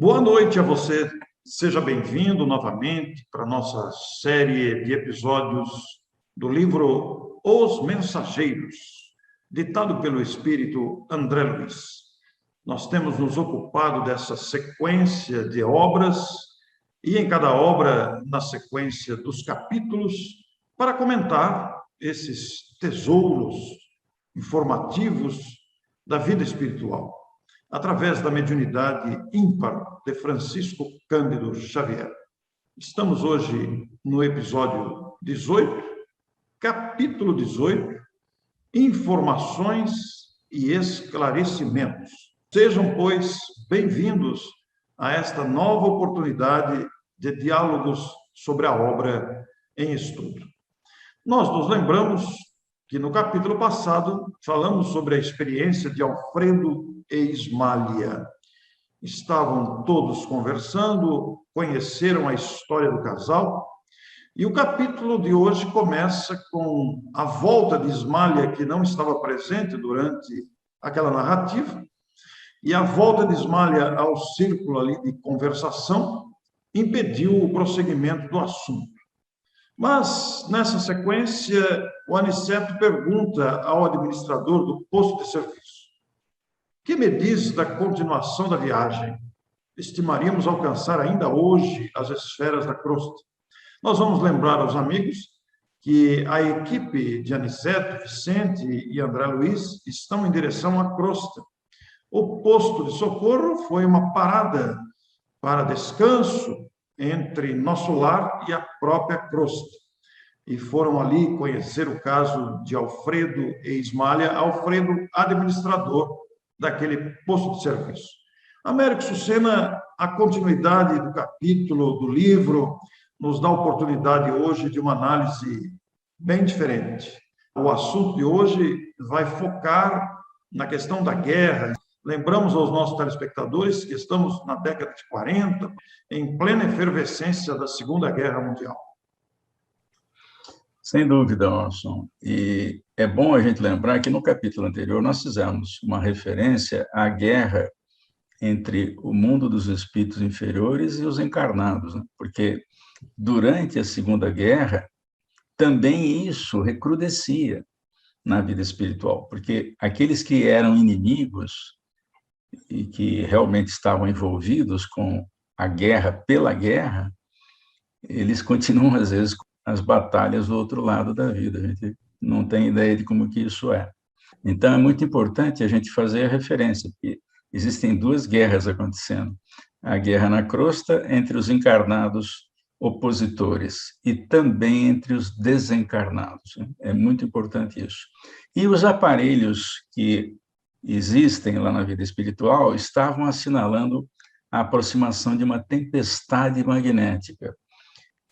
Boa noite a você. Seja bem-vindo novamente para a nossa série de episódios do livro Os Mensageiros, ditado pelo espírito André Luiz. Nós temos nos ocupado dessa sequência de obras e em cada obra, na sequência dos capítulos, para comentar esses tesouros informativos da vida espiritual, através da mediunidade ímpar de Francisco Cândido Xavier. Estamos hoje no episódio 18, capítulo 18, Informações e Esclarecimentos. Sejam, pois, bem-vindos a esta nova oportunidade de diálogos sobre a obra em estudo. Nós nos lembramos que no capítulo passado falamos sobre a experiência de Alfredo e Ismália. Estavam todos conversando, conheceram a história do casal, e o capítulo de hoje começa com a volta de Ismália, que não estava presente durante aquela narrativa, e a volta de Ismália ao círculo ali de conversação impediu o prosseguimento do assunto. Mas, nessa sequência, o Aniceto pergunta ao administrador do posto de serviço: que me diz da continuação da viagem? Estimaríamos alcançar ainda hoje as esferas da crosta. Nós vamos lembrar aos amigos que a equipe de Aniceto, Vicente e André Luiz estão em direção à crosta. O posto de socorro foi uma parada para descanso entre nosso lar e a própria crosta. E foram ali conhecer o caso de Alfredo e Ismália, Alfredo, administrador daquele posto de serviço. Américo Sucena, a continuidade do capítulo do livro, nos dá a oportunidade hoje de uma análise bem diferente. O assunto de hoje vai focar na questão da guerra. Lembramos aos nossos telespectadores que estamos na década de 40, em plena efervescência da Segunda Guerra Mundial. Sem dúvida, Orson. E é bom a gente lembrar que no capítulo anterior nós fizemos uma referência à guerra entre o mundo dos espíritos inferiores e os encarnados, né? Porque durante a Segunda Guerra também isso recrudescia na vida espiritual, porque aqueles que eram inimigos e que realmente estavam envolvidos com a guerra pela guerra, eles continuam, às vezes, com as batalhas do outro lado da vida. A gente não tem ideia de como que isso é. Então, é muito importante a gente fazer a referência, porque existem duas guerras acontecendo. A guerra na crosta entre os encarnados opositores e também entre os desencarnados. É muito importante isso. E os aparelhos que existem lá na vida espiritual estavam assinalando a aproximação de uma tempestade magnética.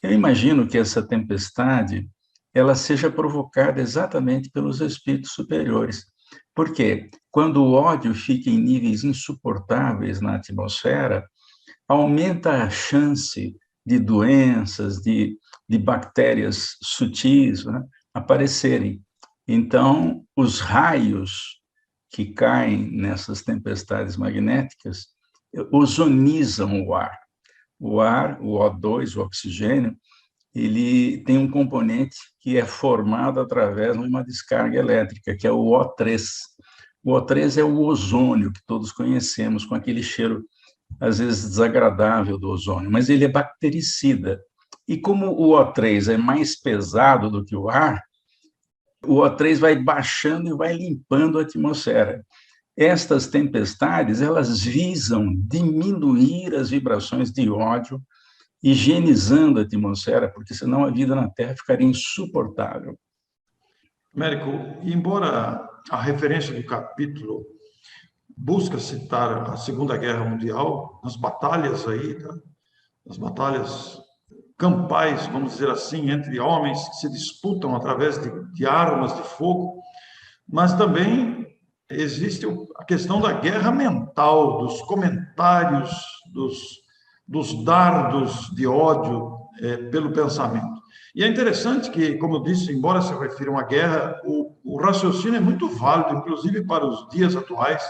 Eu imagino que essa tempestade ela seja provocada exatamente pelos espíritos superiores. Porque quando o ódio fica em níveis insuportáveis na atmosfera, aumenta a chance de doenças, de bactérias sutis, né, aparecerem. Então, os raios que caem nessas tempestades magnéticas ozonizam o ar. O ar, o O2, o oxigênio, ele tem um componente que é formado através de uma descarga elétrica, que é o O3. O O3 é o ozônio que todos conhecemos, com aquele cheiro, às vezes, desagradável do ozônio, mas ele é bactericida. E como o O3 é mais pesado do que o ar, o O3 vai baixando e vai limpando a atmosfera. Estas tempestades, elas visam diminuir as vibrações de ódio, higienizando a atmosfera, porque senão a vida na Terra ficaria insuportável. Américo, embora a referência do capítulo busca citar a Segunda Guerra Mundial, as batalhas aí, as batalhas campais, vamos dizer assim, entre homens que se disputam através de armas de fogo, mas também existe a questão da guerra mental, dos comentários, dos dardos de ódio pelo pensamento. E é interessante que, como eu disse, embora se refira a uma guerra, o raciocínio é muito válido, inclusive para os dias atuais,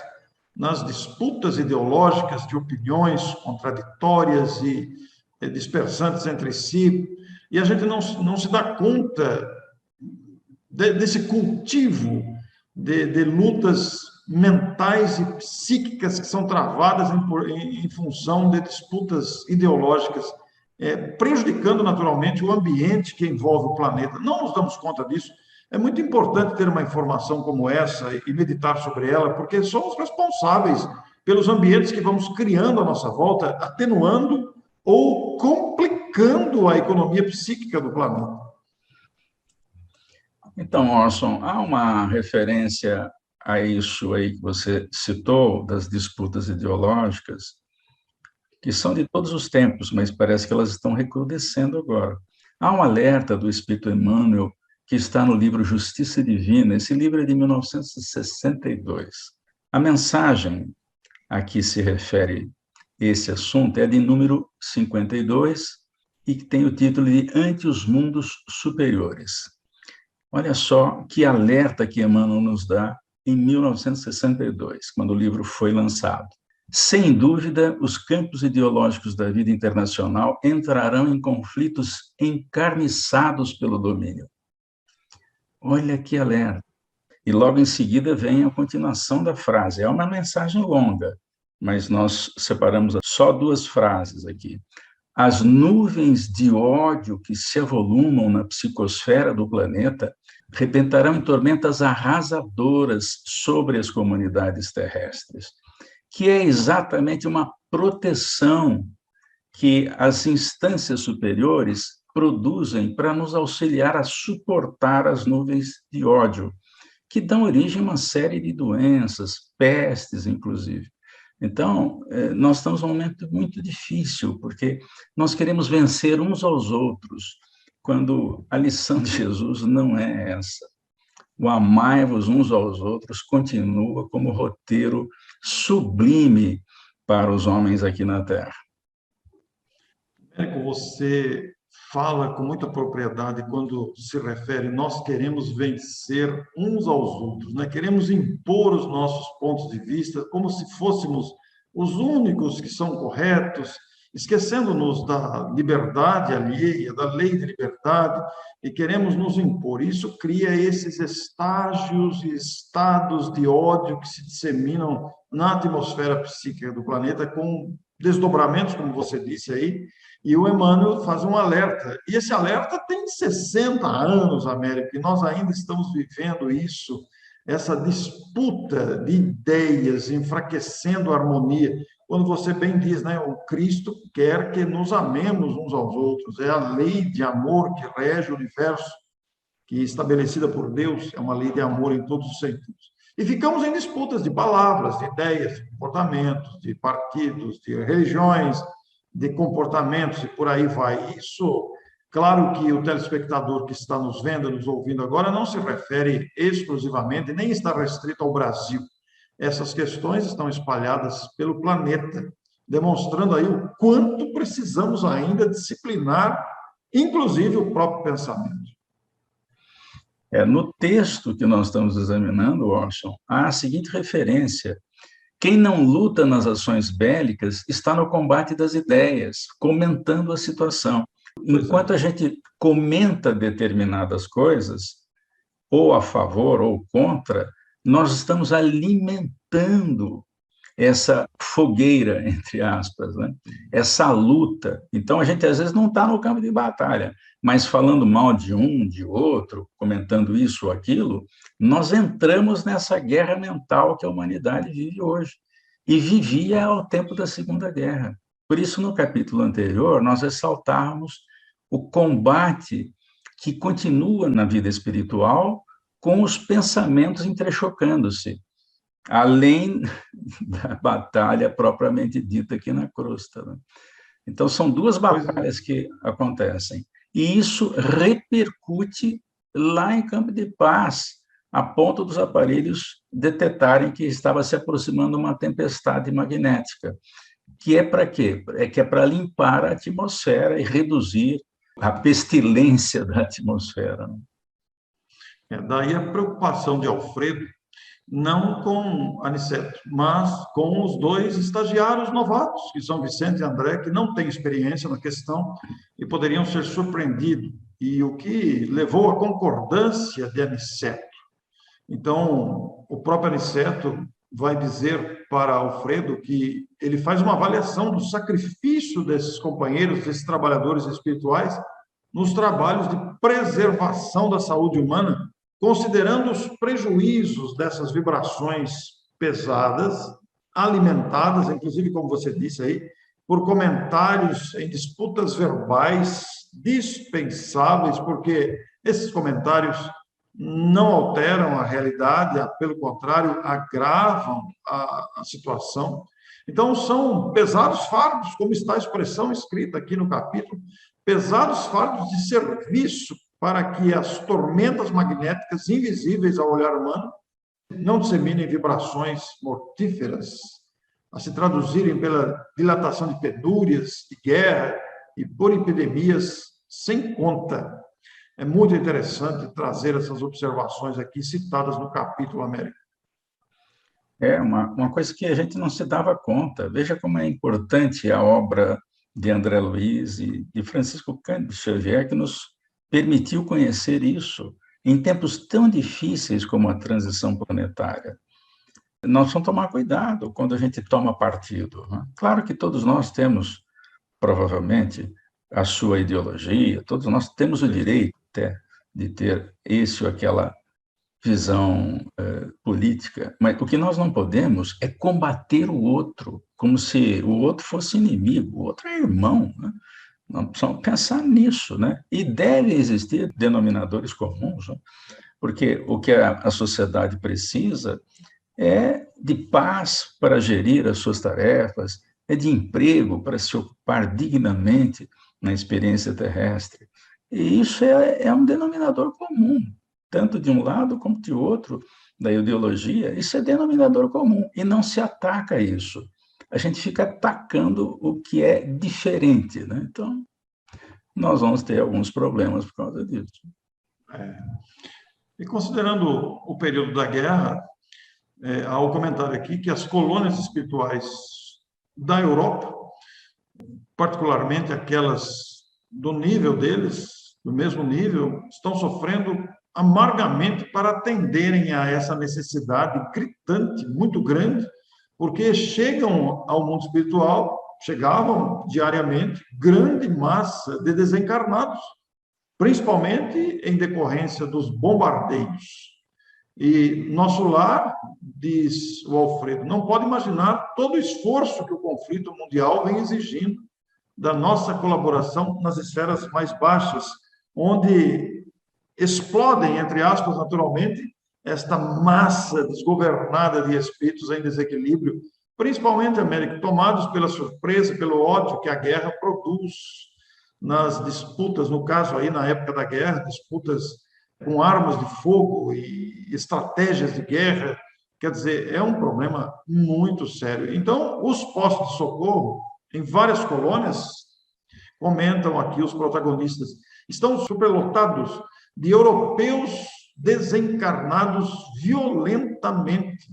nas disputas ideológicas de opiniões contraditórias e dispersantes entre si, e a gente não se dá conta desse cultivo de lutas mentais e psíquicas que são travadas em função de disputas ideológicas, prejudicando naturalmente o ambiente que envolve o planeta. Não nos damos conta disso. É muito importante ter uma informação como essa e meditar sobre ela, porque somos responsáveis pelos ambientes que vamos criando à nossa volta, atenuando ou complicando a economia psíquica do planeta. Então, Orson, há uma referência a isso aí que você citou, das disputas ideológicas, que são de todos os tempos, mas parece que elas estão recrudescendo agora. Há um alerta do Espírito Emmanuel que está no livro Justiça Divina. Esse livro é de 1962. A mensagem a que se refere esse assunto é de número 52 e que tem o título de Ante os Mundos Superiores. Olha só que alerta que Emmanuel nos dá em 1962, quando o livro foi lançado. Sem dúvida, os campos ideológicos da vida internacional entrarão em conflitos encarniçados pelo domínio. Olha que alerta. E logo em seguida vem a continuação da frase. É uma mensagem longa, mas nós separamos só 2 frases aqui. As nuvens de ódio que se avolumam na psicosfera do planeta rebentarão em tormentas arrasadoras sobre as comunidades terrestres, que é exatamente uma proteção que as instâncias superiores produzem para nos auxiliar a suportar as nuvens de ódio, que dão origem a uma série de doenças, pestes, inclusive. Então, nós estamos num momento muito difícil, porque nós queremos vencer uns aos outros, quando a lição de Jesus não é essa. O amai-vos uns aos outros continua como roteiro sublime para os homens aqui na Terra. Érico, você fala com muita propriedade quando se refere, nós queremos vencer uns aos outros, né? Queremos impor os nossos pontos de vista como se fôssemos os únicos que são corretos, esquecendo-nos da liberdade alheia, da lei de liberdade, e queremos nos impor. Isso cria esses estágios e estados de ódio que se disseminam na atmosfera psíquica do planeta, com desdobramentos, como você disse aí, e o Emmanuel faz um alerta. E esse alerta tem 60 anos, Américo, e nós ainda estamos vivendo isso, essa disputa de ideias, enfraquecendo a harmonia. Quando você bem diz, né, o Cristo quer que nos amemos uns aos outros, é a lei de amor que rege o universo, que é estabelecida por Deus, é uma lei de amor em todos os sentidos. E ficamos em disputas de palavras, de ideias, de comportamentos, de partidos, de religiões, de comportamentos, e por aí vai. Isso, claro que o telespectador que está nos vendo, nos ouvindo agora, não se refere exclusivamente, nem está restrito ao Brasil. Essas questões estão espalhadas pelo planeta, demonstrando aí o quanto precisamos ainda disciplinar, inclusive o próprio pensamento. No texto que nós estamos examinando, Orson, há a seguinte referência: quem não luta nas ações bélicas está no combate das ideias, comentando a situação. Enquanto a gente comenta determinadas coisas, ou a favor ou contra, nós estamos alimentando essa fogueira, entre aspas, né? Essa luta. Então, a gente, às vezes, não está no campo de batalha, mas falando mal de um, de outro, comentando isso ou aquilo, nós entramos nessa guerra mental que a humanidade vive hoje, e vivia ao tempo da Segunda Guerra. Por isso, no capítulo anterior, nós ressaltávamos o combate que continua na vida espiritual com os pensamentos entrechocando-se, além da batalha propriamente dita aqui na crosta, né? Então, são 2 batalhas que acontecem. E isso repercute lá em Campo de Paz, a ponto dos aparelhos detetarem que estava se aproximando uma tempestade magnética. Que é para quê? É para limpar a atmosfera e reduzir a pestilência da atmosfera. Daí a preocupação de Alfredo não com Aniceto, mas com os dois estagiários novatos, que são Vicente e André, que não têm experiência na questão e poderiam ser surpreendidos. E o que levou à concordância de Aniceto. Então, o próprio Aniceto vai dizer para Alfredo que ele faz uma avaliação do sacrifício desses companheiros, desses trabalhadores espirituais, nos trabalhos de preservação da saúde humana, considerando os prejuízos dessas vibrações pesadas, alimentadas, inclusive, como você disse aí, por comentários em disputas verbais dispensáveis, porque esses comentários não alteram a realidade, pelo contrário, agravam a situação. Então, são pesados fardos, como está a expressão escrita aqui no capítulo, pesados fardos de serviço para que as tormentas magnéticas invisíveis ao olhar humano não disseminem vibrações mortíferas, a se traduzirem pela dilatação de penúrias, de guerra e por epidemias sem conta. É muito interessante trazer essas observações aqui citadas no capítulo América. É uma coisa que a gente não se dava conta. Veja como é importante a obra de André Luiz e de Francisco Cândido Xavier, que nos permitiu conhecer isso em tempos tão difíceis como a transição planetária. Nós vamos tomar cuidado quando a gente toma partido, né? Claro que todos nós temos, provavelmente, a sua ideologia, todos nós temos o direito até de ter esse ou aquela visão política, mas o que nós não podemos é combater o outro, como se o outro fosse inimigo, o outro é irmão, né? Nós precisamos pensar nisso, né? E deve existir denominadores comuns, né? Porque o que a sociedade precisa é de paz para gerir as suas tarefas, é de emprego para se ocupar dignamente na experiência terrestre. E isso é um denominador comum, tanto de um lado como de outro da ideologia. Isso é denominador comum e não se ataca isso. A gente fica atacando o que é diferente, né? Então, nós vamos ter alguns problemas por causa disso. E considerando o período da guerra, há o comentário aqui que as colônias espirituais da Europa, particularmente aquelas do nível deles, do mesmo nível, estão sofrendo amargamente para atenderem a essa necessidade gritante, muito grande, porque chegam ao mundo espiritual, chegavam diariamente grande massa de desencarnados, principalmente em decorrência dos bombardeios. E nosso lar, diz o Alfredo, não pode imaginar todo o esforço que o conflito mundial vem exigindo da nossa colaboração nas esferas mais baixas, onde explodem, entre aspas, naturalmente, esta massa desgovernada de espíritos em desequilíbrio, principalmente, Américo, tomados pela surpresa, pelo ódio que a guerra produz nas disputas, no caso aí, na época da guerra, disputas com armas de fogo e estratégias de guerra. Quer dizer, é um problema muito sério. Então, os postos de socorro, em várias colônias, comentam aqui os protagonistas, estão superlotados de europeus desencarnados violentamente.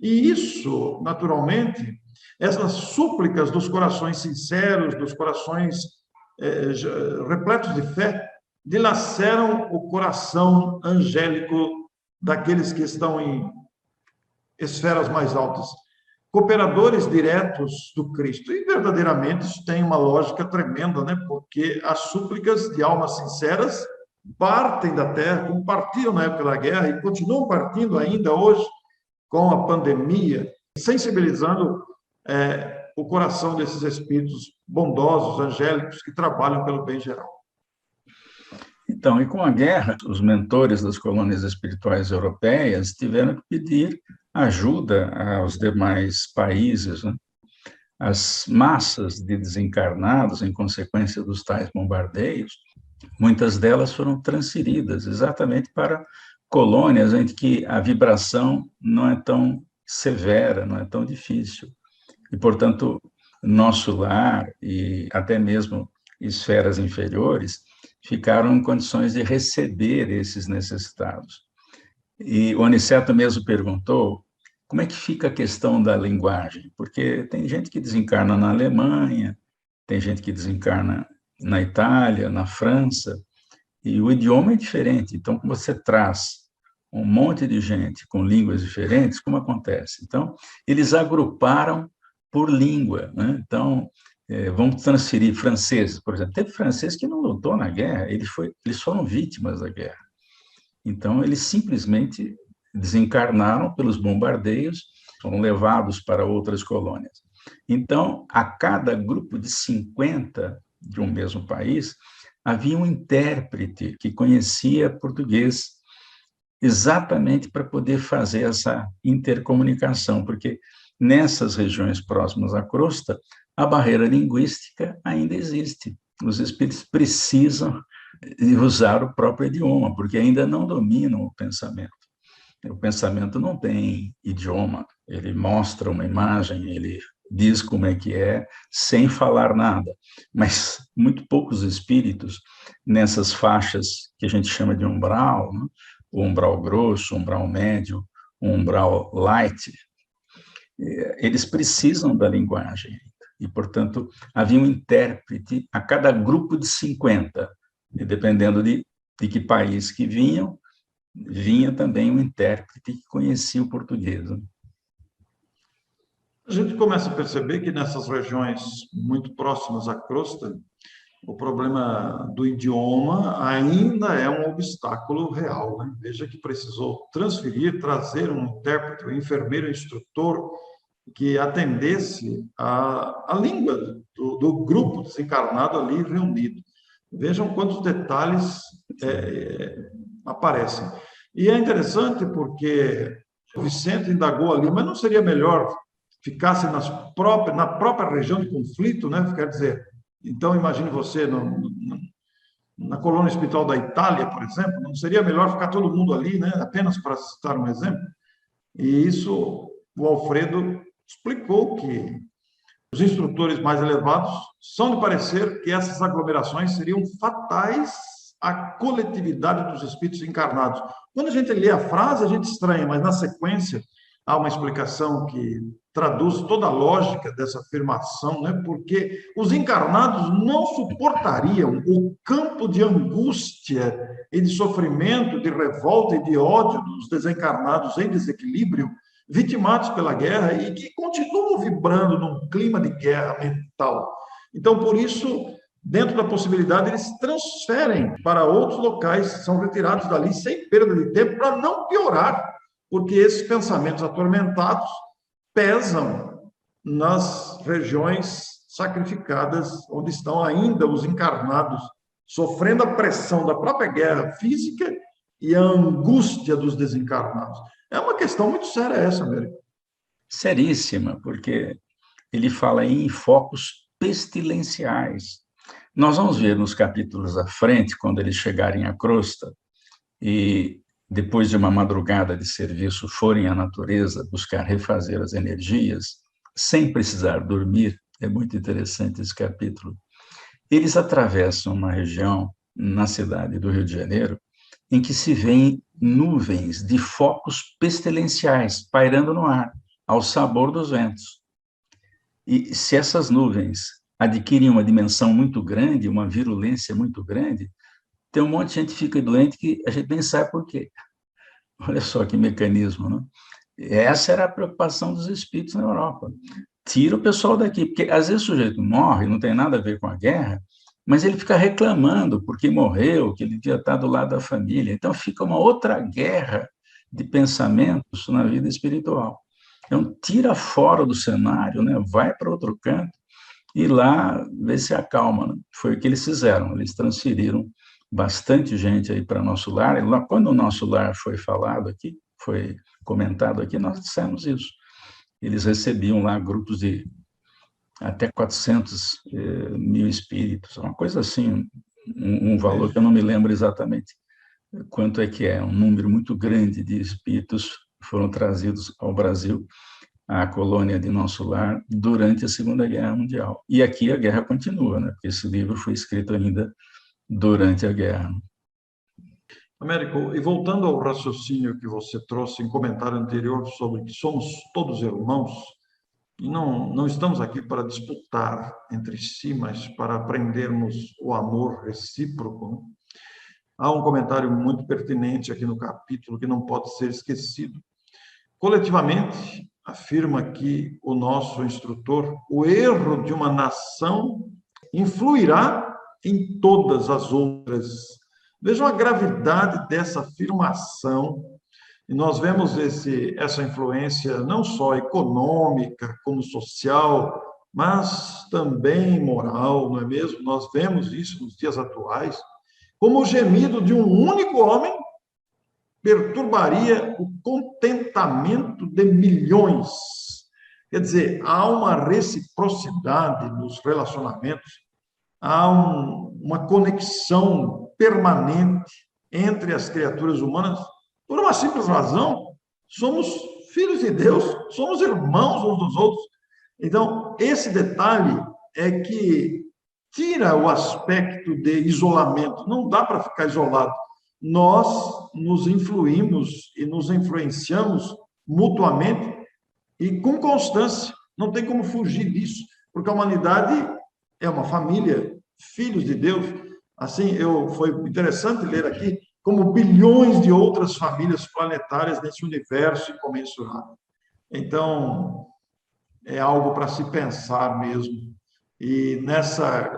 E isso, naturalmente, essas súplicas dos corações sinceros, dos corações repletos de fé, dilaceram o coração angélico daqueles que estão em esferas mais altas, cooperadores diretos do Cristo. E verdadeiramente isso tem uma lógica tremenda, né? Porque as súplicas de almas sinceras partem da terra, como partiam na época da guerra e continuam partindo ainda hoje com a pandemia, sensibilizando o coração desses espíritos bondosos, angélicos, que trabalham pelo bem geral. Então, e com a guerra, os mentores das colônias espirituais europeias tiveram que pedir ajuda aos demais países, né? As massas de desencarnados, em consequência dos tais bombardeios, muitas delas foram transferidas exatamente para colônias em que a vibração não é tão severa, não é tão difícil. E, portanto, nosso lar e até mesmo esferas inferiores ficaram em condições de receber esses necessitados. E o Aniceto mesmo perguntou como é que fica a questão da linguagem, porque tem gente que desencarna na Alemanha, tem gente que desencarna na Itália, na França, e o idioma é diferente. Então, como você traz um monte de gente com línguas diferentes, como acontece? Então, eles agruparam por língua, né? Então, vamos transferir franceses, por exemplo. Teve francês que não lutou na guerra, eles foram vítimas da guerra. Então, eles simplesmente desencarnaram pelos bombardeios, foram levados para outras colônias. Então, a cada grupo de 50 de um mesmo país, havia um intérprete que conhecia português, exatamente para poder fazer essa intercomunicação, porque nessas regiões próximas à crosta, a barreira linguística ainda existe. Os espíritos precisam usar o próprio idioma, porque ainda não dominam o pensamento. O pensamento não tem idioma, ele mostra uma imagem, ele diz como é que é, sem falar nada. Mas muito poucos espíritos, nessas faixas que a gente chama de umbral, né? O umbral grosso, o umbral médio, o umbral light, eles precisam da linguagem. E, portanto, havia um intérprete a cada grupo de 50, e dependendo de que país que vinham, vinha também um intérprete que conhecia o português. A gente começa a perceber que nessas regiões muito próximas à crosta, o problema do idioma ainda é um obstáculo real, né? Veja que precisou transferir, trazer um intérprete, um enfermeiro, um instrutor que atendesse a língua do grupo desencarnado ali reunido. Vejam quantos detalhes aparecem. E é interessante porque o Vicente indagou ali, mas não seria melhor ficasse na própria região de conflito, né? Quer dizer, então imagine você na colônia hospital da Itália, por exemplo, não seria melhor ficar todo mundo ali, né? Apenas para citar um exemplo? E isso, o Alfredo explicou que os instrutores mais elevados são de parecer que essas aglomerações seriam fatais à coletividade dos espíritos encarnados. Quando a gente lê a frase, a gente estranha, mas na sequência há uma explicação que traduz toda a lógica dessa afirmação, né? Porque os encarnados não suportariam o campo de angústia e de sofrimento, de revolta e de ódio dos desencarnados em desequilíbrio, vitimados pela guerra e que continuam vibrando num clima de guerra mental. Então, por isso, dentro da possibilidade, eles transferem para outros locais, são retirados dali sem perda de tempo, para não piorar, porque esses pensamentos atormentados pesam nas regiões sacrificadas, onde estão ainda os encarnados, sofrendo a pressão da própria guerra física e a angústia dos desencarnados. É uma questão muito séria essa, Américo. Seríssima, porque ele fala em focos pestilenciais. Nós vamos ver nos capítulos à frente, quando eles chegarem à crosta, e depois de uma madrugada de serviço forem à natureza buscar refazer as energias, sem precisar dormir, é muito interessante esse capítulo. Eles atravessam uma região na cidade do Rio de Janeiro em que se vêem nuvens de focos pestilenciais pairando no ar, ao sabor dos ventos. E se essas nuvens adquirem uma dimensão muito grande, uma virulência muito grande, tem um monte de gente que fica doente que a gente nem sabe por quê. Olha só que mecanismo, né? Essa era a preocupação dos espíritos na Europa. Tira o pessoal daqui, porque às vezes o sujeito morre, não tem nada a ver com a guerra, mas ele fica reclamando porque morreu, que ele devia estar do lado da família. Então fica uma outra guerra de pensamentos na vida espiritual. Então tira fora do cenário, né? Vai para outro canto e lá vê se acalma, né? Foi o que eles fizeram, eles transferiram bastante gente aí para nosso lar. E quando o nosso lar foi falado aqui, foi comentado aqui, nós dissemos isso. Eles recebiam lá grupos de até 400 mil espíritos, uma coisa assim, um valor que eu não me lembro exatamente quanto é que é, um número muito grande de espíritos foram trazidos ao Brasil, à colônia de Nosso Lar, durante a Segunda Guerra Mundial. E aqui a guerra continua, né? Porque esse livro foi escrito ainda durante a guerra. Américo, e voltando ao raciocínio que você trouxe em comentário anterior sobre que somos todos irmãos, e não estamos aqui para disputar entre si, mas para aprendermos o amor recíproco, né? Há um comentário muito pertinente aqui no capítulo que não pode ser esquecido. Coletivamente, afirma aqui o nosso instrutor, o erro de uma nação influirá em todas as outras. Vejam a gravidade dessa afirmação. E nós vemos essa influência não só econômica, como social, mas também moral, não é mesmo? Nós vemos isso nos dias atuais, como o gemido de um único homem perturbaria o contentamento de milhões. Quer dizer, há uma reciprocidade nos relacionamentos, há uma conexão permanente entre as criaturas humanas, por uma simples razão: somos filhos de Deus, somos irmãos uns dos outros. Então, esse detalhe é que tira o aspecto de isolamento. Não dá para ficar isolado. Nós nos influímos e nos influenciamos mutuamente e com constância. Não tem como fugir disso, porque a humanidade é uma família, filhos de Deus. Assim, foi interessante ler aqui como bilhões de outras famílias planetárias nesse universo incomensurável. Então, é algo para se pensar mesmo. E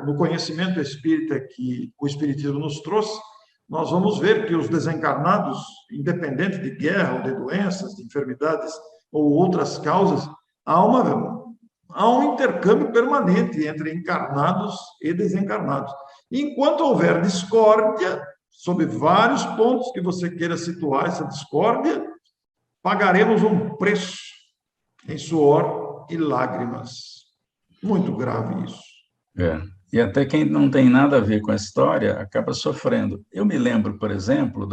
no conhecimento espírita que o Espiritismo nos trouxe, nós vamos ver que os desencarnados, independente de guerra ou de doenças, de enfermidades ou outras causas, há um intercâmbio permanente entre encarnados e desencarnados. Enquanto houver discórdia, sob vários pontos que você queira situar essa discórdia, pagaremos um preço em suor e lágrimas. Muito grave isso. E até quem não tem nada a ver com a história acaba sofrendo. Eu me lembro, por exemplo,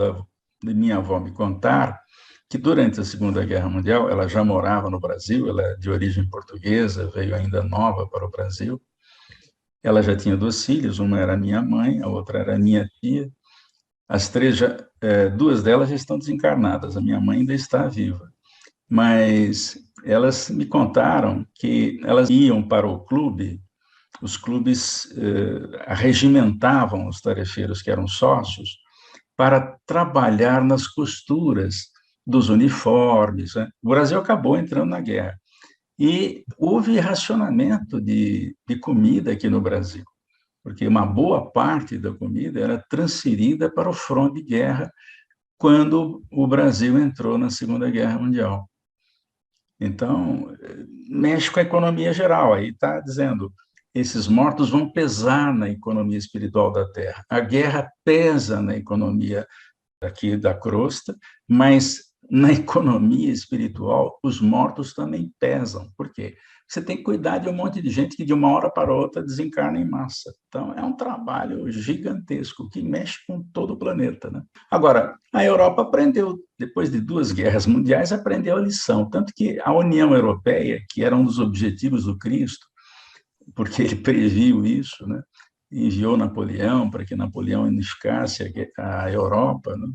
de minha avó me contar que durante a Segunda Guerra Mundial, ela já morava no Brasil, ela é de origem portuguesa, veio ainda nova para o Brasil. Ela já tinha 2 filhos, uma era minha mãe, a outra era minha tia. As 3, 2 delas já estão desencarnadas, a minha mãe ainda está viva. Mas elas me contaram que elas iam para o clube, os clubes arregimentavam os tarefeiros que eram sócios para trabalhar nas costuras dos uniformes, né? O Brasil acabou entrando na guerra. E houve racionamento de comida aqui no Brasil, porque uma boa parte da comida era transferida para o front de guerra quando o Brasil entrou na Segunda Guerra Mundial. Então, mexe com a economia geral. Aí está dizendo, esses mortos vão pesar na economia espiritual da Terra. A guerra pesa na economia aqui da crosta, mas na economia espiritual, os mortos também pesam. Por quê? Você tem que cuidar de um monte de gente que de uma hora para outra desencarna em massa. Então, é um trabalho gigantesco que mexe com todo o planeta, né? Agora, a Europa aprendeu, depois de 2 guerras mundiais, aprendeu a lição. Tanto que a União Europeia, que era um dos objetivos do Cristo, porque ele previu isso, né? Enviou Napoleão para que Napoleão unificasse a Europa, né?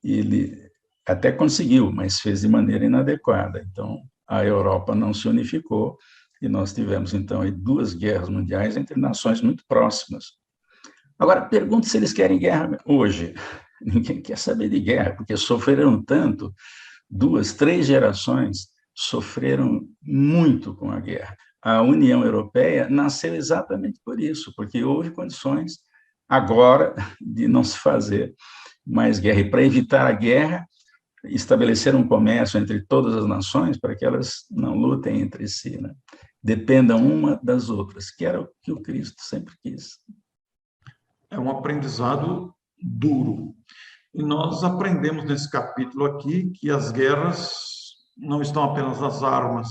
E ele até conseguiu, mas fez de maneira inadequada. Então, a Europa não se unificou e nós tivemos, então, 2 guerras mundiais entre nações muito próximas. Agora, pergunto se eles querem guerra hoje. Ninguém quer saber de guerra, porque sofreram tanto, 2, 3 gerações sofreram muito com a guerra. A União Europeia nasceu exatamente por isso, porque houve condições agora de não se fazer mais guerra. E para evitar a guerra, estabelecer um comércio entre todas as nações para que elas não lutem entre si, né? Dependam uma das outras, que era o que o Cristo sempre quis. É um aprendizado duro. E nós aprendemos nesse capítulo aqui que as guerras não estão apenas nas armas,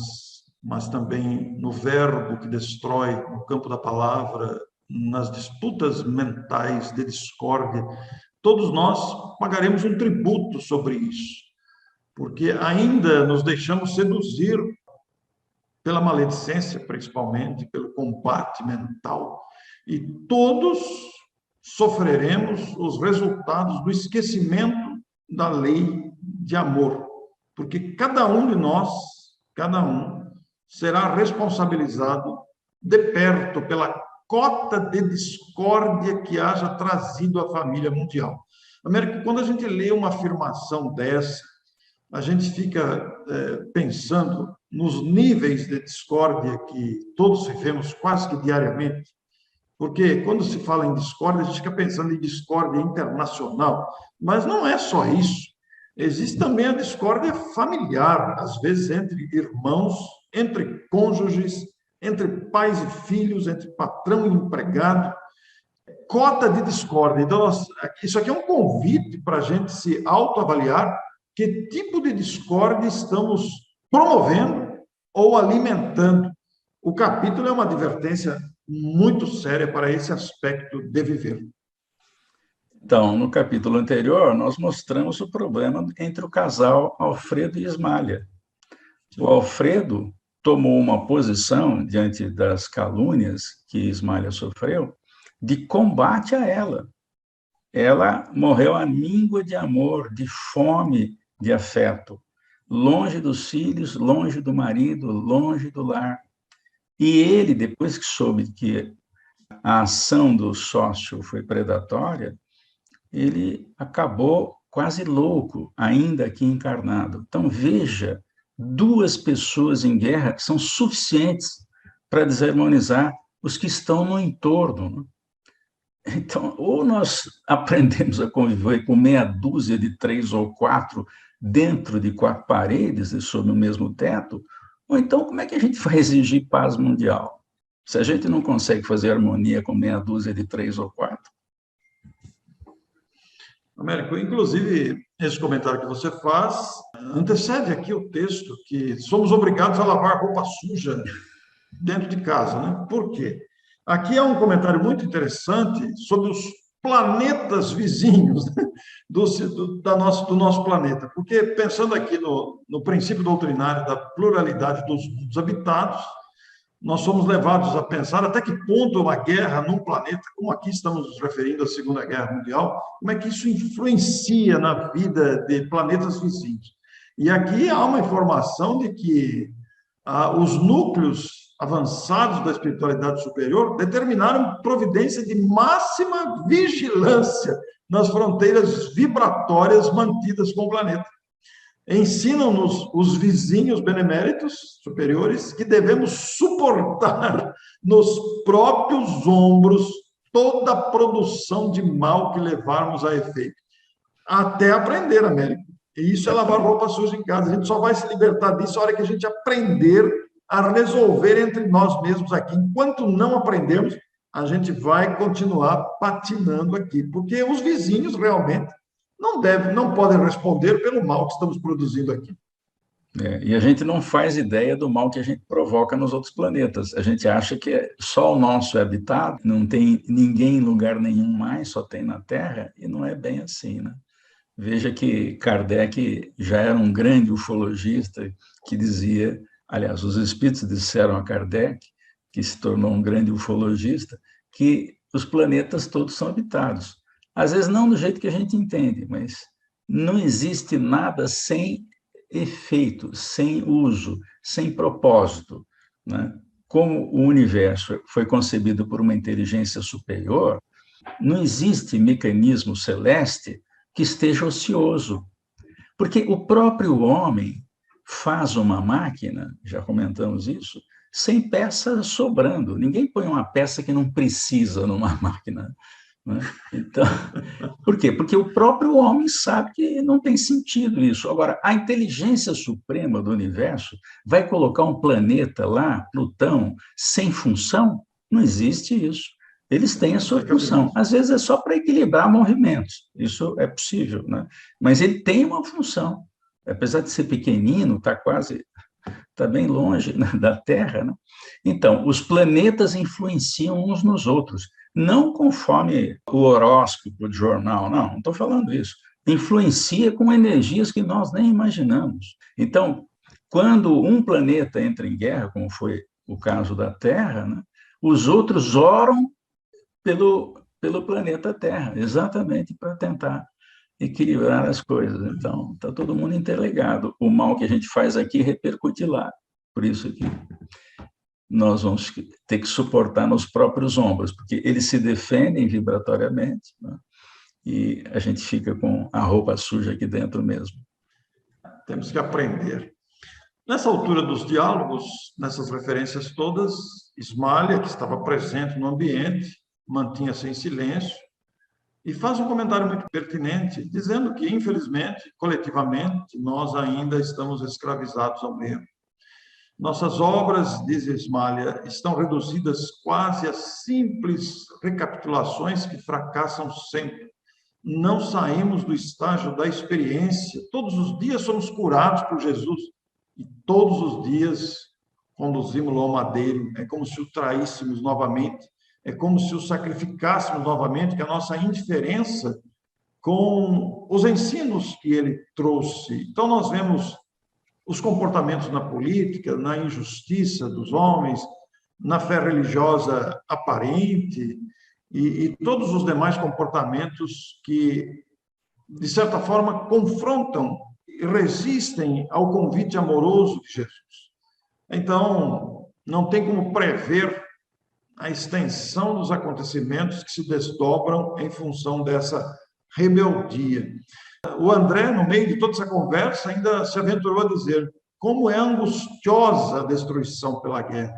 mas também no verbo que destrói, no campo da palavra, nas disputas mentais de discórdia. Todos nós pagaremos um tributo sobre isso, porque ainda nos deixamos seduzir pela maledicência, principalmente, pelo combate mental, e todos sofreremos os resultados do esquecimento da lei de amor, porque cada um de nós, cada um, será responsabilizado de perto pela cota de discórdia que haja trazido à família mundial. Américo, quando a gente lê uma afirmação dessa, a gente fica pensando nos níveis de discórdia que todos vivemos quase que diariamente, porque quando se fala em discórdia, a gente fica pensando em discórdia internacional, mas não é só isso. Existe também a discórdia familiar, às vezes entre irmãos, entre cônjuges, entre pais e filhos, entre patrão e empregado. Cota de discórdia. Então, isso aqui é um convite para a gente se autoavaliar que tipo de discórdia estamos promovendo ou alimentando. O capítulo é uma advertência muito séria para esse aspecto de viver. Então, no capítulo anterior, nós mostramos o problema entre o casal Alfredo e Ismália. O Alfredo tomou uma posição diante das calúnias que Ismália sofreu de combate a ela. Ela morreu à míngua de amor, de fome, de afeto, longe dos filhos, longe do marido, longe do lar. E ele, depois que soube que a ação do sócio foi predatória, ele acabou quase louco, ainda aqui encarnado. Então, veja, duas pessoas em guerra são suficientes para desarmonizar os que estão no entorno. Então, ou nós aprendemos a conviver com meia dúzia de 3 ou 4 dentro de 4 paredes e sob o mesmo teto, ou então como é que a gente vai exigir paz mundial? Se a gente não consegue fazer harmonia com meia dúzia de 3 ou 4. Américo, inclusive, esse comentário que você faz antecede aqui o texto que somos obrigados a lavar roupa suja dentro de casa, né? Por quê? Aqui há um comentário muito interessante sobre os planetas vizinhos, né? do nosso planeta, porque pensando aqui no princípio doutrinário da pluralidade dos mundos habitados, nós somos levados a pensar até que ponto uma guerra num planeta, como aqui estamos nos referindo à Segunda Guerra Mundial, como é que isso influencia na vida de planetas vizinhos. E aqui há uma informação de que os núcleos avançados da espiritualidade superior determinaram providência de máxima vigilância nas fronteiras vibratórias mantidas com o planeta. Ensinam-nos os vizinhos beneméritos superiores que devemos suportar nos próprios ombros toda a produção de mal que levarmos a efeito. Até aprender, Américo. E isso é lavar roupa suja em casa. A gente só vai se libertar disso na hora que a gente aprender a resolver entre nós mesmos aqui. Enquanto não aprendermos, a gente vai continuar patinando aqui, porque os vizinhos realmente não podem responder pelo mal que estamos produzindo aqui. E a gente não faz ideia do mal que a gente provoca nos outros planetas. A gente acha que só o nosso é habitado, não tem ninguém em lugar nenhum mais, só tem na Terra, e não é bem assim, né? Veja que Kardec já era um grande ufologista que dizia, aliás, os espíritos disseram a Kardec, que se tornou um grande ufologista, que os planetas todos são habitados. Às vezes não do jeito que a gente entende, mas não existe nada sem efeito, sem uso, sem propósito, né? Como o universo foi concebido por uma inteligência superior, não existe mecanismo celeste que esteja ocioso, porque o próprio homem faz uma máquina, já comentamos isso, sem peça sobrando. Ninguém põe uma peça que não precisa numa máquina, né? Então, por quê? Porque o próprio homem sabe que não tem sentido isso. Agora, a inteligência suprema do universo vai colocar um planeta lá, Plutão, sem função? Não existe isso. Eles têm a sua função. Às vezes é só para equilibrar movimentos. Isso é possível, né? Mas ele tem uma função. Apesar de ser pequenino, está bem longe, né, da Terra, né? Então, os planetas influenciam uns nos outros. Não conforme o horóscopo de jornal, não estou falando isso. Influencia com energias que nós nem imaginamos. Então, quando um planeta entra em guerra, como foi o caso da Terra, né, os outros oram pelo planeta Terra, exatamente para tentar equilibrar as coisas. Então, está todo mundo interligado. O mal que a gente faz aqui repercute lá. Por isso que nós vamos ter que suportar nos próprios ombros, porque eles se defendem vibratoriamente, né? E a gente fica com a roupa suja aqui dentro mesmo. Temos que aprender. Nessa altura dos diálogos, nessas referências todas, Ismália, que estava presente no ambiente, mantinha-se em silêncio e faz um comentário muito pertinente, dizendo que, infelizmente, coletivamente, nós ainda estamos escravizados ao erro. Nossas obras, diz Ismália, estão reduzidas quase a simples recapitulações que fracassam sempre. Não saímos do estágio da experiência. Todos os dias somos curados por Jesus e todos os dias conduzimos-lo ao madeiro. É como se o traíssemos novamente, é como se o sacrificássemos novamente, que a nossa indiferença com os ensinos que ele trouxe. Então, nós vemos os comportamentos na política, na injustiça dos homens, na fé religiosa aparente e todos os demais comportamentos que, de certa forma, confrontam e resistem ao convite amoroso de Jesus. Então, não tem como prever a extensão dos acontecimentos que se desdobram em função dessa rebeldia. O André, no meio de toda essa conversa, ainda se aventurou a dizer como é angustiosa a destruição pela guerra.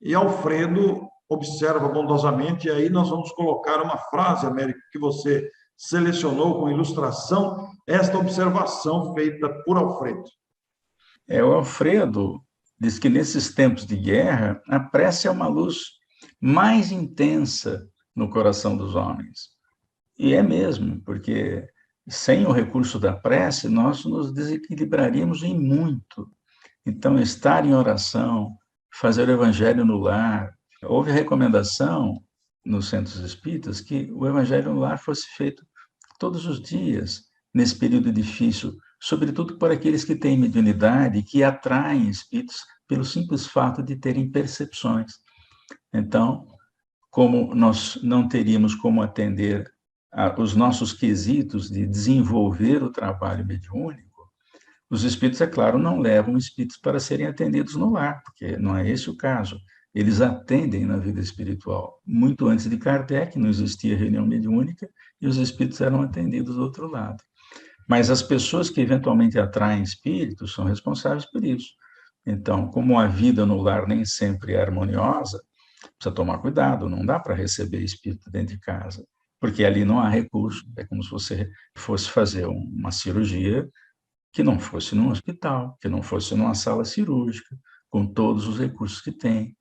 E Alfredo observa bondosamente, e aí nós vamos colocar uma frase, Américo, que você selecionou com ilustração, esta observação feita por Alfredo. O Alfredo diz que nesses tempos de guerra, a prece é uma luz mais intensa no coração dos homens. E é mesmo, porque sem o recurso da prece, nós nos desequilibraríamos em muito. Então, estar em oração, fazer o evangelho no lar. Houve recomendação nos centros espíritas que o evangelho no lar fosse feito todos os dias, nesse período difícil, sobretudo por aqueles que têm mediunidade, que atraem espíritos pelo simples fato de terem percepções. Então, como nós não teríamos como atender os nossos quesitos de desenvolver o trabalho mediúnico, os espíritos, é claro, não levam espíritos para serem atendidos no lar, porque não é esse o caso. Eles atendem na vida espiritual. Muito antes de Kardec, não existia reunião mediúnica e os espíritos eram atendidos do outro lado. Mas as pessoas que eventualmente atraem espíritos são responsáveis por isso. Então, como a vida no lar nem sempre é harmoniosa, precisa tomar cuidado, não dá para receber espírito dentro de casa, porque ali não há recurso. É como se você fosse fazer uma cirurgia que não fosse num hospital, que não fosse numa sala cirúrgica, com todos os recursos que tem.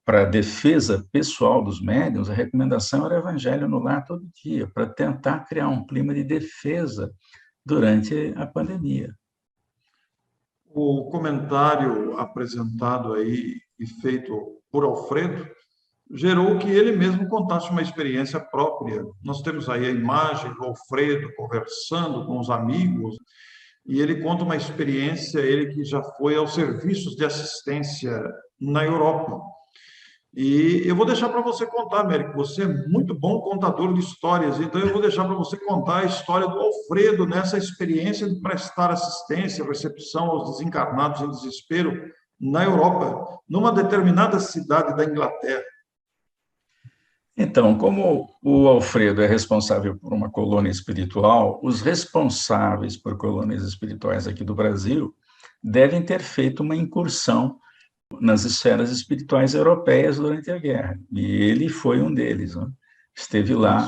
Para a defesa pessoal dos médiuns, a recomendação era o evangelho no lar todo dia, para tentar criar um clima de defesa durante a pandemia. O comentário apresentado aí e feito por Alfredo gerou que ele mesmo contasse uma experiência própria. Nós temos aí a imagem do Alfredo conversando com os amigos, e ele conta uma experiência, ele que já foi aos serviços de assistência na Europa. E eu vou deixar para você contar, Américo, você é muito bom contador de histórias, então eu vou deixar para você contar a história do Alfredo nessa experiência de prestar assistência, recepção aos desencarnados em desespero na Europa, numa determinada cidade da Inglaterra. Então, como o Alfredo é responsável por uma colônia espiritual, os responsáveis por colônias espirituais aqui do Brasil devem ter feito uma incursão nas esferas espirituais europeias durante a guerra. E ele foi um deles, né? Esteve lá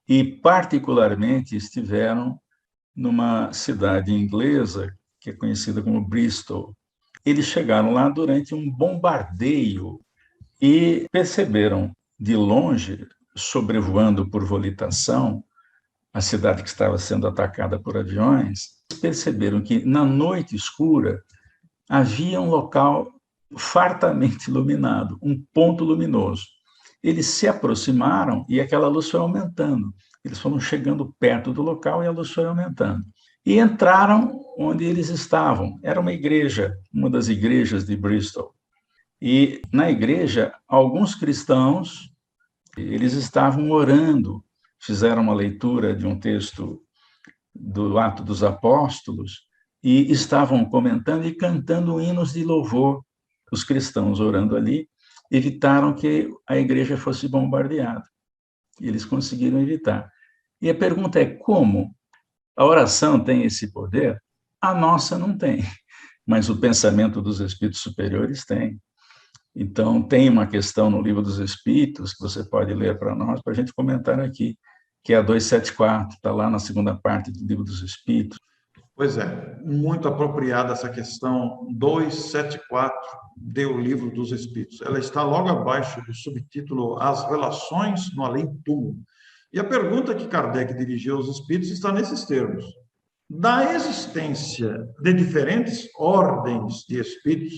e, particularmente, estiveram numa cidade inglesa que é conhecida como Bristol. Eles chegaram lá durante um bombardeio e perceberam de longe, sobrevoando por volitação, a cidade que estava sendo atacada por aviões, perceberam que, na noite escura, havia um local fartamente iluminado, um ponto luminoso. Eles se aproximaram e aquela luz foi aumentando. Eles foram chegando perto do local e a luz foi aumentando. E entraram onde eles estavam. Era uma igreja, uma das igrejas de Bristol. E na igreja, alguns cristãos, eles estavam orando fizeram uma leitura de um texto do Ato dos Apóstolos e estavam comentando e cantando hinos de louvor. Os cristãos orando ali evitaram que a igreja fosse bombardeada. Eles conseguiram evitar. E a pergunta é como? A oração tem esse poder? A nossa não tem, mas o pensamento dos espíritos superiores tem. Então, tem uma questão no Livro dos Espíritos que você pode ler para nós, para a gente comentar aqui, que é a 274, está lá na segunda parte do Livro dos Espíritos. Pois é, muito apropriada essa questão 274 do Livro dos Espíritos. Ela está logo abaixo do subtítulo As Relações no Além-Túmulo. E a pergunta que Kardec dirigiu aos espíritos está nesses termos. Da existência de diferentes ordens de espíritos,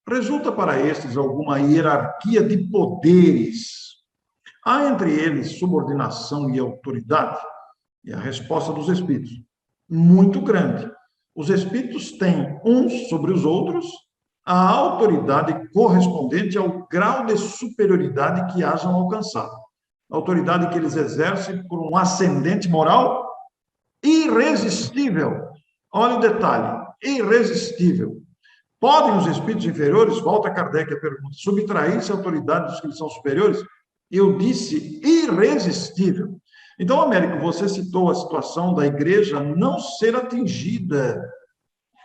resulta para estes alguma hierarquia de poderes? Há entre eles subordinação e autoridade? E a resposta dos espíritos: muito grande. Os espíritos têm uns sobre os outros a autoridade correspondente ao grau de superioridade que hajam alcançado. A autoridade que eles exercem por um ascendente moral irresistível. Olha o detalhe, irresistível. Podem os espíritos inferiores, volta Kardec a pergunta, subtrair-se a autoridade dos que são superiores? Eu disse irresistível. Então, Américo, você citou a situação da igreja não ser atingida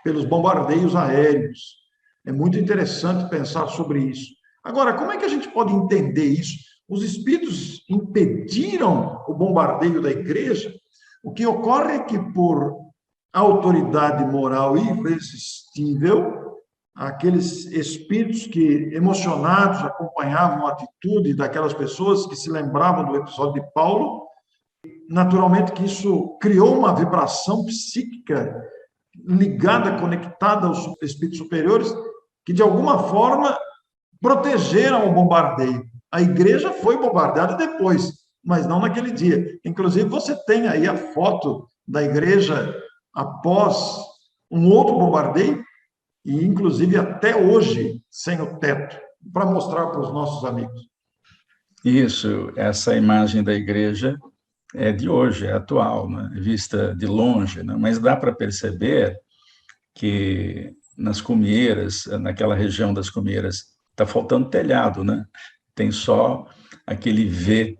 pelos bombardeios aéreos. É muito interessante pensar sobre isso. Agora, como é que a gente pode entender isso? Os espíritos impediram o bombardeio da igreja? O que ocorre é que, por autoridade moral irresistível, aqueles espíritos que, emocionados, acompanhavam a atitude daquelas pessoas que se lembravam do episódio de Paulo, naturalmente que isso criou uma vibração psíquica ligada, conectada aos espíritos superiores, que de alguma forma protegeram o bombardeio. A igreja foi bombardeada depois, mas não naquele dia. Inclusive, você tem aí a foto da igreja após um outro bombardeio, e inclusive até hoje sem o teto, para mostrar para os nossos amigos. Isso, essa imagem da igreja é de hoje, é atual, né? Vista de longe, né? Mas dá para perceber que nas cumieiras, naquela região das cumieiras, está faltando telhado, né? Tem só aquele V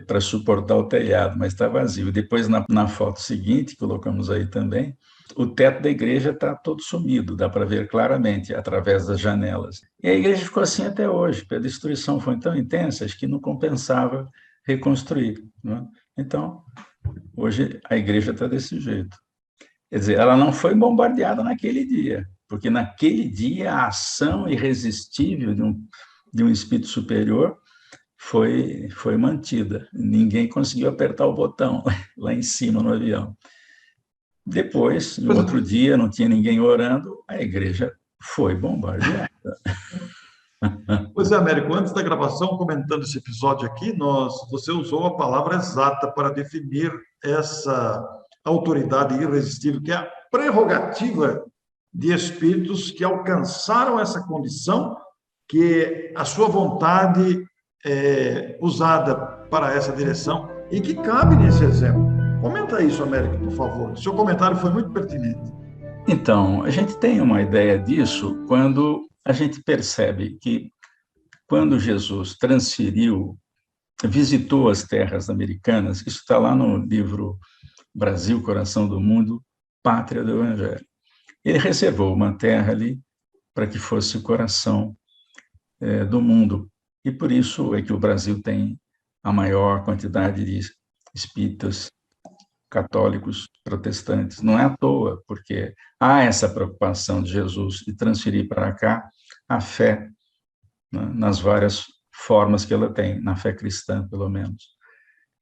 para suportar o telhado, mas está vazio. Depois, na foto seguinte, colocamos aí também, o teto da igreja está todo sumido, dá para ver claramente através das janelas. E a igreja ficou assim até hoje, porque a destruição foi tão intensa que não compensava reconstruir, né? Então, hoje a igreja está desse jeito. Quer dizer, ela não foi bombardeada naquele dia, porque naquele dia a ação irresistível de um espírito superior foi mantida. Ninguém conseguiu apertar o botão lá em cima no avião. Depois, no outro dia, não tinha ninguém orando, a igreja foi bombardeada. Pois é, Américo, antes da gravação, comentando esse episódio aqui, você usou a palavra exata para definir essa autoridade irresistível, que é a prerrogativa de espíritos que alcançaram essa condição, que a sua vontade é usada para essa direção e que cabe nesse exemplo. Comenta isso, Américo, por favor. Seu comentário foi muito pertinente. Então, a gente tem uma ideia disso quando a gente percebe que quando Jesus visitou as terras americanas, isso está lá no livro Brasil, Coração do Mundo, Pátria do Evangelho. Ele reservou uma terra ali para que fosse o coração do mundo. E por isso é que o Brasil tem a maior quantidade de espíritas, católicos, protestantes. Não é à toa, porque há essa preocupação de Jesus de transferir para cá a fé, né, nas várias formas que ela tem, na fé cristã, pelo menos.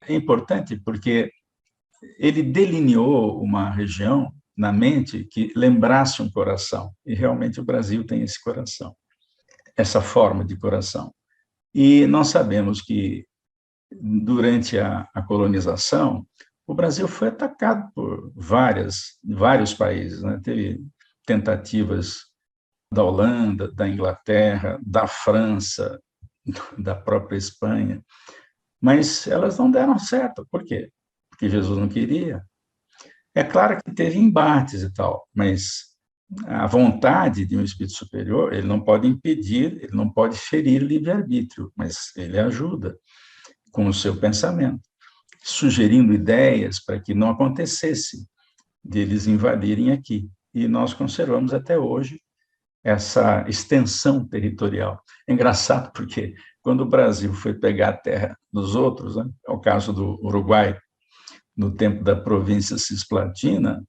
É importante porque ele delineou uma região na mente que lembrasse um coração, e realmente o Brasil tem esse coração, essa forma de coração. E nós sabemos que, durante a colonização, o Brasil foi atacado por vários países, né? Teve tentativas da Holanda, da Inglaterra, da França, da própria Espanha. mas elas não deram certo. Por quê? Porque Jesus não queria. É claro que teve embates e tal, mas a vontade de um espírito superior, ele não pode impedir, ele não pode ferir o livre-arbítrio, mas ele ajuda com o seu pensamento, sugerindo ideias para que não acontecesse deles invadirem aqui. E nós conservamos até hoje essa extensão territorial. É engraçado porque quando o Brasil foi pegar a terra dos outros, né, é o caso do Uruguai, no tempo da província cisplatina,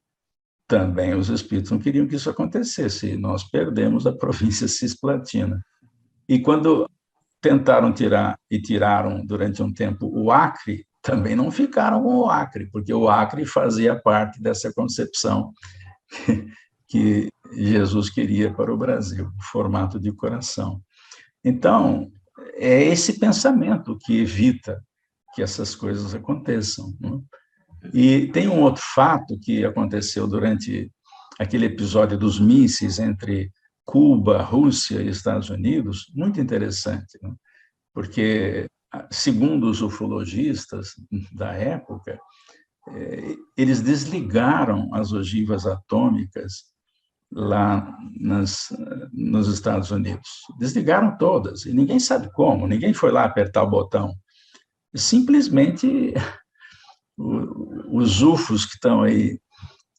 também os espíritos não queriam que isso acontecesse, e nós perdemos a província cisplatina. E quando tentaram tirar, e tiraram durante um tempo o Acre, também não ficaram com o Acre, porque o Acre fazia parte dessa concepção que Jesus queria para o Brasil, o formato de coração. Então, é esse pensamento que evita que essas coisas aconteçam. Né? E tem um outro fato que aconteceu durante aquele episódio dos mísseis entre Cuba, Rússia e Estados Unidos, muito interessante, né? Porque, segundo os ufologistas da época, eles desligaram as ogivas atômicas lá nos Estados Unidos. Desligaram todas, e ninguém sabe como, ninguém foi lá apertar o botão. Simplesmente os UFOs que estão aí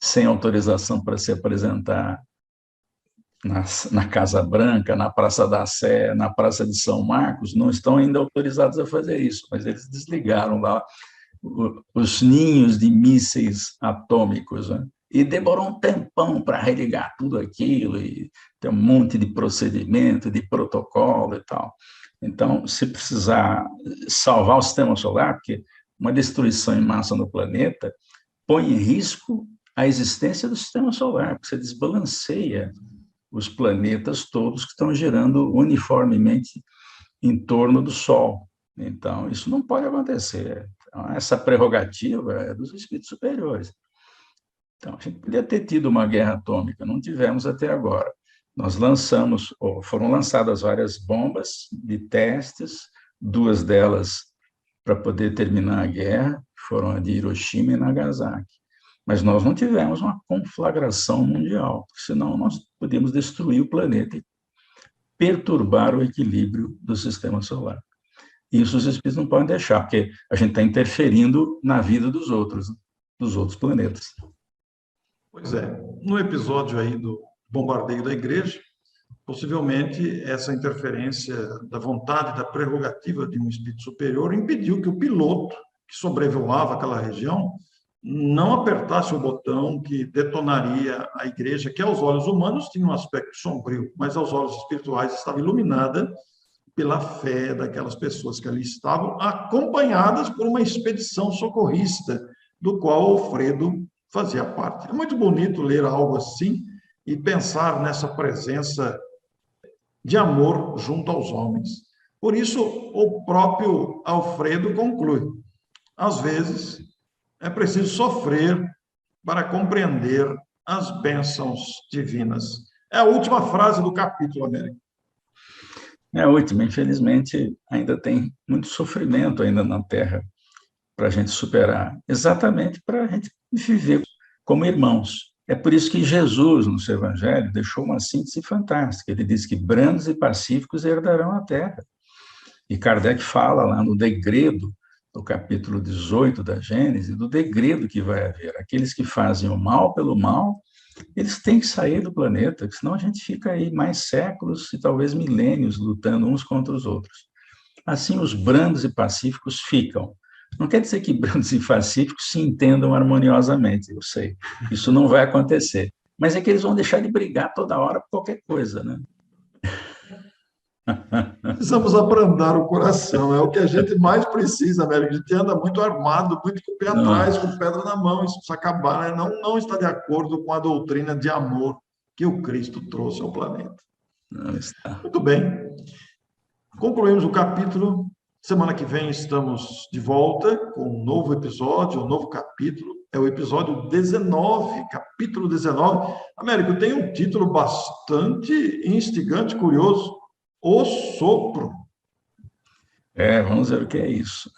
sem autorização para se apresentar na Casa Branca, na Praça da Sé, na Praça de São Marcos, não estão ainda autorizados a fazer isso, mas eles desligaram lá os ninhos de mísseis atômicos, né? E demorou um tempão para religar tudo aquilo, e tem um monte de procedimento, de protocolo e tal. Então, se precisar salvar o sistema solar, porque uma destruição em massa no planeta põe em risco a existência do sistema solar, porque você desbalanceia os planetas todos que estão girando uniformemente em torno do Sol. Então, isso não pode acontecer. Então, essa prerrogativa é dos espíritos superiores. Então, a gente podia ter tido uma guerra atômica, não tivemos até agora. Nós lançamos, ou foram lançadas várias bombas de testes, 2 delas para poder terminar a guerra, foram a de Hiroshima e Nagasaki. Mas nós não tivemos uma conflagração mundial, senão nós podíamos destruir o planeta e perturbar o equilíbrio do sistema solar. Isso os espíritos não podem deixar, porque a gente está interferindo na vida dos outros planetas. Pois é, no episódio aí do bombardeio da igreja, possivelmente essa interferência da vontade, da prerrogativa de um espírito superior impediu que o piloto que sobrevoava aquela região não apertasse o botão que detonaria a igreja, que aos olhos humanos tinha um aspecto sombrio, mas aos olhos espirituais estava iluminada pela fé daquelas pessoas que ali estavam, acompanhadas por uma expedição socorrista, do qual Alfredo fazia parte. É muito bonito ler algo assim e pensar nessa presença de amor junto aos homens. Por isso, o próprio Alfredo conclui: às vezes, é preciso sofrer para compreender as bênçãos divinas. É a última frase do capítulo, Américo. É a última. Infelizmente, ainda tem muito sofrimento ainda na Terra para a gente superar, exatamente para a gente viver como irmãos. É por isso que Jesus, no seu Evangelho, deixou uma síntese fantástica. Ele diz que brandos e pacíficos herdarão a terra. E Kardec fala lá no degredo, no capítulo 18 da Gênesis, do degredo que vai haver. Aqueles que fazem o mal pelo mal, eles têm que sair do planeta, senão a gente fica aí mais séculos e talvez milênios lutando uns contra os outros. Assim, os brandos e pacíficos ficam. Não quer dizer que brandos e pacíficos se entendam harmoniosamente, eu sei. Isso não vai acontecer. Mas é que eles vão deixar de brigar toda hora por qualquer coisa, né? Precisamos abrandar o coração, é o que a gente mais precisa, Américo. A gente anda muito armado, muito com o pé atrás, com pedra na mão. Isso precisa acabar, né? Não está de acordo com a doutrina de amor que o Cristo trouxe ao planeta. Não está. Muito bem. Concluímos o capítulo. Semana que vem estamos de volta com um novo episódio, um novo capítulo. É o episódio 19, capítulo 19. Américo, tem um título bastante instigante, curioso: O Sopro. Vamos ver o que é isso.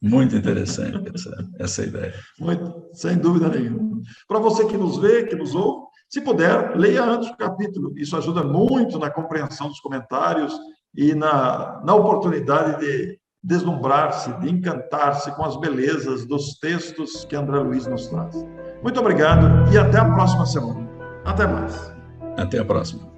Muito interessante essa ideia. Muito, sem dúvida nenhuma. Para você que nos vê, que nos ouve, se puder, leia antes o capítulo. Isso ajuda muito na compreensão dos comentários e na oportunidade de deslumbrar-se, de encantar-se com as belezas dos textos que André Luiz nos traz. Muito obrigado e até a próxima semana. Até mais. Até a próxima.